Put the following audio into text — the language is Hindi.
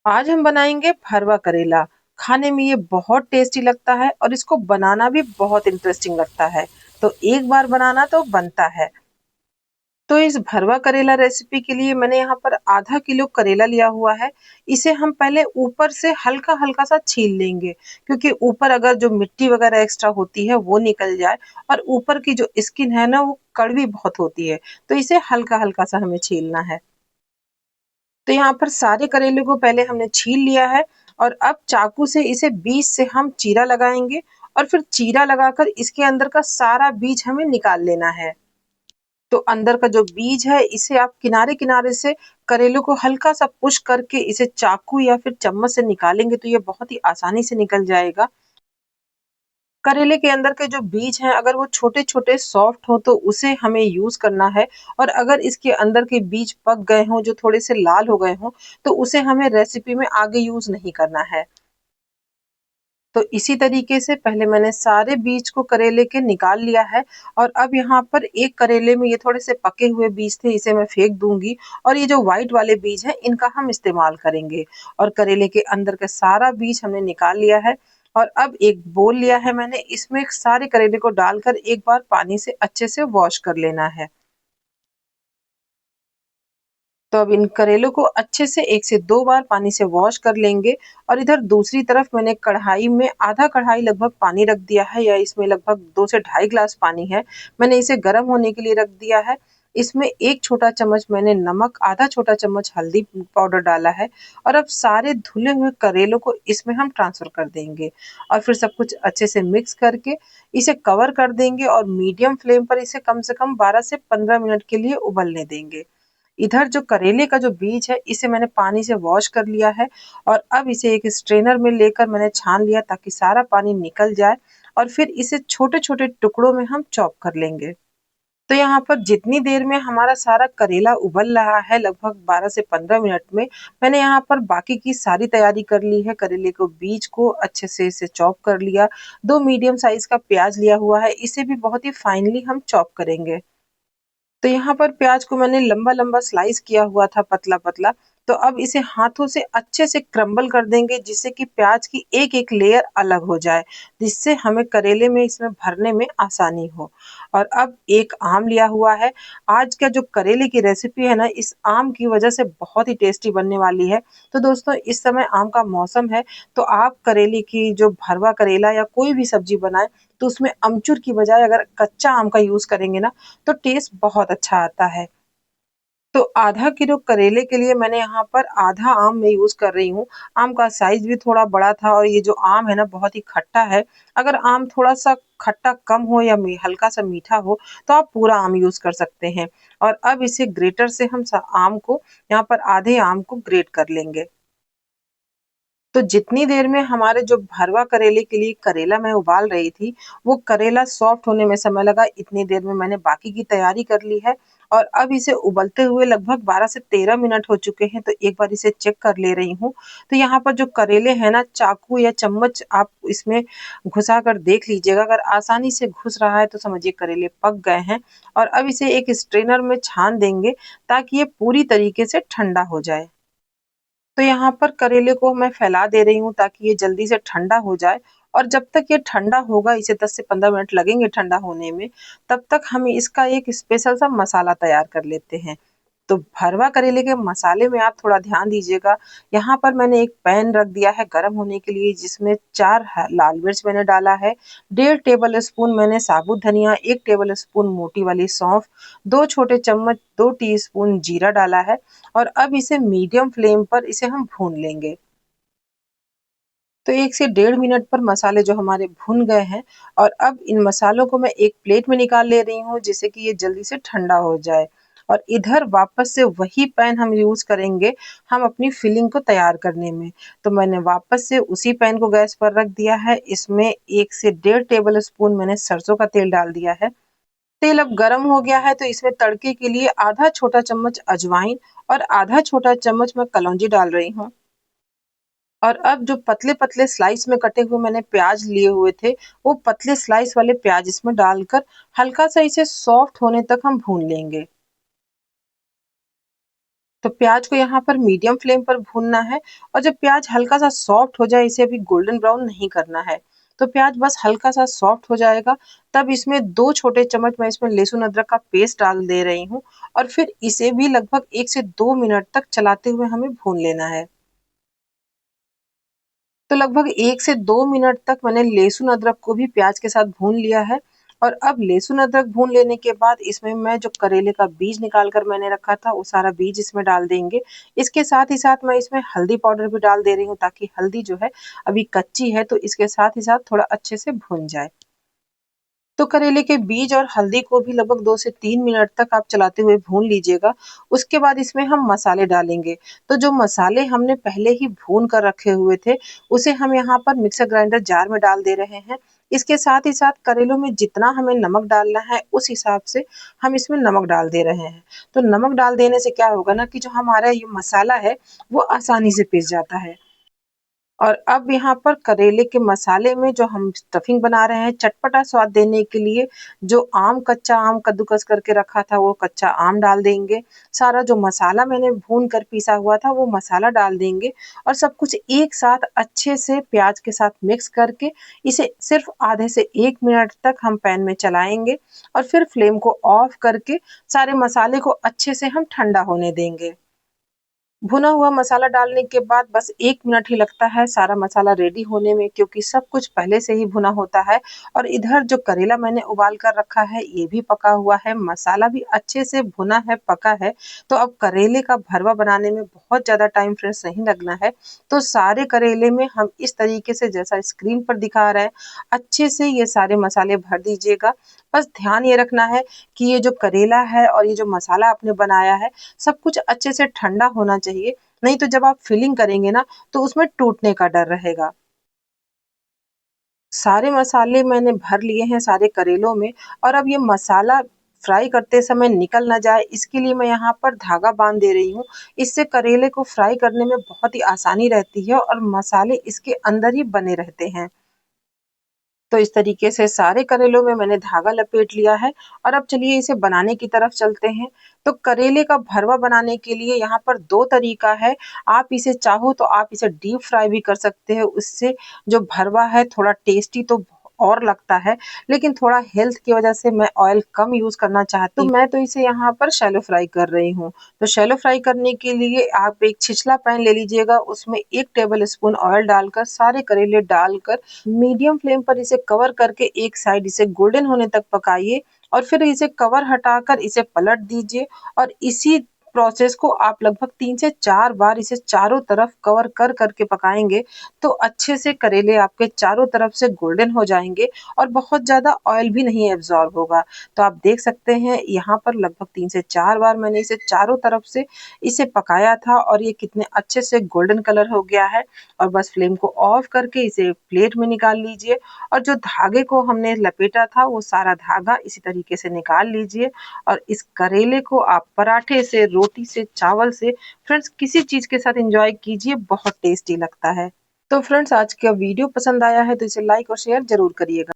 आज हम बनाएंगे भरवा करेला। खाने में ये बहुत टेस्टी लगता है और इसको बनाना भी बहुत इंटरेस्टिंग लगता है। तो एक बार बनाना तो बनता है। तो इस भरवा करेला रेसिपी के लिए मैंने यहाँ पर आधा किलो करेला लिया हुआ है। इसे हम पहले ऊपर से हल्का हल्का सा छील लेंगे, क्योंकि ऊपर अगर जो मिट्टी वगैरह एक्स्ट्रा होती है वो निकल जाए। और ऊपर की जो स्किन है ना, वो कड़वी बहुत होती है। तो इसे हल्का हल्का सा हमें छीलना है। तो यहाँ पर सारे करेले को पहले हमने छील लिया है। और अब चाकू से इसे बीच से हम चीरा लगाएंगे। और फिर चीरा लगाकर इसके अंदर का सारा बीज हमें निकाल लेना है। तो अंदर का जो बीज है, इसे आप किनारे किनारे से करेले को हल्का सा पुश करके इसे चाकू या फिर चम्मच से निकालेंगे तो ये बहुत ही आसानी से निकल जाएगा। करेले के अंदर के जो बीज हैं, अगर वो छोटे छोटे सॉफ्ट हो तो उसे हमें यूज करना है। और अगर इसके अंदर के बीज पक गए हों, जो थोड़े से लाल हो गए हों, तो उसे हमें रेसिपी में आगे यूज नहीं करना है। तो इसी तरीके से पहले मैंने सारे बीज को करेले के निकाल लिया है। और अब यहाँ पर एक करेले में ये थोड़े से पके हुए बीज थे, इसे मैं फेंक दूंगी। और ये जो व्हाइट वाले बीज हैं, इनका हम इस्तेमाल करेंगे। और करेले के अंदर का सारा बीज हमने निकाल लिया है। और अब एक बोल लिया है मैंने, इसमें सारे करेले को डालकर एक बार पानी से अच्छे से वॉश कर लेना है। तो अब इन करेलों को अच्छे से 1 से 2 बार पानी से वॉश कर लेंगे। और इधर दूसरी तरफ मैंने कढ़ाई में आधा कढ़ाई लगभग पानी रख दिया है, या इसमें लगभग 2 से ढाई ग्लास पानी है। मैंने इसे गर्म होने के लिए रख दिया है। इसमें 1 छोटा चम्मच मैंने नमक, आधा छोटा चम्मच हल्दी पाउडर डाला है। और अब सारे धुले हुए करेलों को इसमें हम ट्रांसफर कर देंगे। और फिर सब कुछ अच्छे से मिक्स करके इसे कवर कर देंगे और मीडियम फ्लेम पर इसे कम से कम 12 से 15 मिनट के लिए उबलने देंगे। इधर जो करेले का जो बीज है, इसे मैंने पानी से वॉश कर लिया है। और अब इसे एक स्ट्रेनर में लेकर मैंने छान लिया, ताकि सारा पानी निकल जाए। और फिर इसे छोटे छोटे टुकड़ों में हम चॉप कर लेंगे। तो यहाँ पर जितनी देर में हमारा सारा करेला उबल रहा है, लगभग 12 से 15 मिनट में, मैंने यहाँ पर बाकी की सारी तैयारी कर ली है। करेले को बीज को अच्छे से इसे चॉप कर लिया। 2 मीडियम साइज का प्याज लिया हुआ है, इसे भी बहुत ही फाइनली हम चॉप करेंगे। तो यहाँ पर प्याज को मैंने लंबा-लंबा स्लाइस किया हुआ था, पतला-पतला। तो अब इसे हाथों से अच्छे से क्रम्बल कर देंगे, जिससे कि प्याज की एक-एक लेयर अलग हो जाए, जिससे हमें करेले में इसमें भरने में आसानी हो। और अब एक आम लिया हुआ है। आज का जो करेले की रेसिपी है ना, इस आम की वजह से बहुत ही टेस्टी बनने वाली है। तो दोस्तों, इस समय आम का मौसम है, तो आप करेले की जो भरवा करेला या कोई भी सब्जी बनाएँ, तो उसमें अमचूर की बजाय अगर कच्चा आम का यूज़ करेंगे ना, तो टेस्ट बहुत अच्छा आता है। तो आधा किलो करेले के लिए मैंने यहाँ पर आधा आम मैं यूज़ कर रही हूँ। आम का साइज़ भी थोड़ा बड़ा था और ये जो आम है ना, बहुत ही खट्टा है। अगर आम थोड़ा-सा खट्टा कम हो या हल्का-सा मीठा हो, तो आप पूरा आम यूज़ कर सकते हैं। और अब इसे ग्रेटर से हम आम को, यहाँ पर आधे आम को ग्रेट कर लेंगे। तो जितनी देर में हमारे जो भरवा करेले के लिए करेला मैं उबाल रही थी, वो करेला सॉफ्ट होने में समय लगा, इतनी देर में मैंने बाकी की तैयारी कर ली है। और अब इसे उबलते हुए लगभग 12 से 13 मिनट हो चुके हैं, तो एक बार इसे चेक कर ले रही हूँ। तो यहाँ पर जो करेले हैं ना, चाकू या चम्मच आप इसमें घुसा कर देख लीजिएगा, अगर आसानी से घुस रहा है तो समझिए करेले पक गए हैं। और अब इसे एक स्ट्रेनर में छान देंगे, ताकि ये पूरी तरीके से ठंडा हो जाए। तो यहाँ पर करेले को मैं फैला दे रही हूँ, ताकि ये जल्दी से ठंडा हो जाए। और जब तक ये ठंडा होगा, इसे 10 से 15 मिनट लगेंगे ठंडा होने में, तब तक हम इसका एक स्पेशल सा मसाला तैयार कर लेते हैं। तो भरवा करेले के मसाले में आप थोड़ा ध्यान दीजिएगा। यहाँ पर मैंने एक पैन रख दिया है गरम होने के लिए, जिसमें 4 लाल मिर्च मैंने डाला है, 1.5 टेबल स्पून मैंने साबुत धनिया, 1 टेबल स्पून मोटी वाली सौंफ, 2 छोटे चम्मच 2 टीस्पून जीरा डाला है। और अब इसे मीडियम फ्लेम पर इसे हम भून लेंगे। तो 1 से डेढ़ मिनट पर मसाले जो हमारे भुन गए हैं। और अब इन मसालों को मैं एक प्लेट में निकाल ले रही हूँ, जिससे कि ये जल्दी से ठंडा हो जाए। और इधर वापस से वही पैन हम यूज़ करेंगे, हम अपनी फिलिंग को तैयार करने में। तो मैंने वापस से उसी पैन को गैस पर रख दिया है। इसमें 1 से डेढ़ टेबल स्पून मैंने सरसों का तेल डाल दिया है। तेल अब गरम हो गया है, तो इसमें तड़के के लिए आधा छोटा चम्मच अजवाइन और आधा छोटा चम्मच मैं कलौंजी डाल रही हूँ। और अब जो पतले-पतले स्लाइस में कटे हुए मैंने प्याज लिए हुए थे, वो पतले स्लाइस वाले प्याज इसमें डालकर हल्का सा इसे सॉफ्ट होने तक हम भून लेंगे। तो प्याज को यहाँ पर मीडियम फ्लेम पर भूनना है और जब प्याज हल्का सा सॉफ्ट हो जाए, इसे अभी गोल्डन ब्राउन नहीं करना है। तो प्याज बस हल्का सा सॉफ्ट हो जाएगा, तब इसमें 2 छोटे चम्मच मैं इसमें लहसुन अदरक का पेस्ट डाल दे रही हूँ और फिर इसे भी लगभग 1 से 2 मिनट तक चलाते हुए हमें भून लेना है। तो लगभग 1 से 2 मिनट तक मैंने लहसुन अदरक को भी प्याज के साथ भून लिया है और अब लहसुन अदरक भून लेने के बाद इसमें मैं जो करेले का बीज निकाल कर मैंने रखा था, वो सारा बीज इसमें डाल देंगे। इसके साथ ही साथ मैं इसमें हल्दी पाउडर भी डाल दे रही हूँ, ताकि हल्दी जो है अभी कच्ची है तो इसके साथ ही साथ थोड़ा अच्छे से भुन जाए। तो करेले के बीज और हल्दी को भी लगभग 2 से 3 मिनट तक आप चलाते हुए भून लीजिएगा। उसके बाद इसमें हम मसाले डालेंगे। तो जो मसाले हमने पहले ही भून कर रखे हुए थे, उसे हम यहाँ पर मिक्सर ग्राइंडर जार में डाल दे रहे हैं। इसके साथ ही साथ करेलों में जितना हमें नमक डालना है, उस हिसाब से हम इसमें नमक डाल दे रहे हैं। तो नमक डाल देने से क्या होगा ना, कि जो हमारा ये मसाला है, वो आसानी से पिस जाता है। और अब यहाँ पर करेले के मसाले में जो हम स्टफिंग बना रहे हैं, चटपटा स्वाद देने के लिए जो कच्चा आम कद्दूकस करके रखा था, वो कच्चा आम डाल देंगे। सारा जो मसाला मैंने भून कर पीसा हुआ था, वो मसाला डाल देंगे और सब कुछ एक साथ अच्छे से प्याज के साथ मिक्स करके इसे सिर्फ आधे से 1 मिनट तक हम पैन में चलाएंगे और फिर फ्लेम को ऑफ करके सारे मसाले को अच्छे से हम ठंडा होने देंगे। भुना हुआ मसाला डालने के बाद बस 1 मिनट ही लगता है सारा मसाला रेडी होने में, क्योंकि सब कुछ पहले से ही भुना होता है और इधर जो करेला मैंने उबाल कर रखा है, ये भी पका हुआ है, मसाला भी अच्छे से भुना है, पका है। तो अब करेले का भरवा बनाने में बहुत ज़्यादा टाइम फ्रेंड्स नहीं लगना है। तो सारे करेले में हम इस तरीके से, जैसा स्क्रीन पर दिखा रहे हैं, अच्छे से ये सारे मसाले भर दीजिएगा। बस ध्यान ये रखना है कि ये जो करेला है और ये जो मसाला आपने बनाया है, सब कुछ अच्छे से ठंडा होना चाहिए, नहीं तो जब आप फिलिंग करेंगे ना, तो उसमें टूटने का डर रहेगा। सारे मसाले मैंने भर लिए हैं सारे करेलों में और अब ये मसाला फ्राई करते समय निकल ना जाए, इसके लिए मैं यहाँ पर धागा बांध दे रही हूँ। इससे करेले को फ्राई करने में बहुत ही आसानी रहती है और मसाले इसके अंदर ही बने रहते हैं। तो इस तरीके से सारे करेलों में मैंने धागा लपेट लिया है और अब चलिए इसे बनाने की तरफ चलते हैं। तो करेले का भरवा बनाने के लिए यहाँ पर 2 तरीका है। आप इसे चाहो तो आप इसे डीप फ्राई भी कर सकते हैं। उससे जो भरवा है थोड़ा टेस्टी तो और लगता है, लेकिन थोड़ा हेल्थ की वजह से मैं ऑयल कम यूज़ करना चाहती हूँ। मैं तो इसे यहाँ पर शैलो फ्राई कर रही हूँ। तो शैलो फ्राई करने के लिए आप एक छिछला पैन ले लीजिएगा, उसमें 1 टेबल स्पून ऑयल डालकर सारे करेले डालकर मीडियम फ्लेम पर इसे कवर करके एक साइड इसे गोल्डन होने तक पकाइए और फिर इसे कवर हटाकर इसे पलट दीजिए और इसी प्रोसेस को आप लगभग 3 से 4 बार इसे चारों तरफ कवर कर करके पकाएंगे, तो अच्छे से करेले आपके चारों तरफ से गोल्डन हो जाएंगे और बहुत ज़्यादा ऑयल भी नहीं एब्जॉर्ब होगा। तो आप देख सकते हैं यहाँ पर लगभग 3 से 4 बार मैंने इसे चारों तरफ से इसे पकाया था और ये कितने अच्छे से गोल्डन कलर हो गया है। और बस फ्लेम को ऑफ करके इसे प्लेट में निकाल लीजिए और जो धागे को हमने लपेटा था, वो सारा धागा इसी तरीके से निकाल लीजिए और इस करेले को आप पराठे से, रोटी से, चावल से, फ्रेंड्स किसी चीज़ के साथ एंजॉय कीजिए, बहुत टेस्टी लगता है। तो फ्रेंड्स आज का वीडियो पसंद आया है तो इसे लाइक और शेयर ज़रूर करिएगा।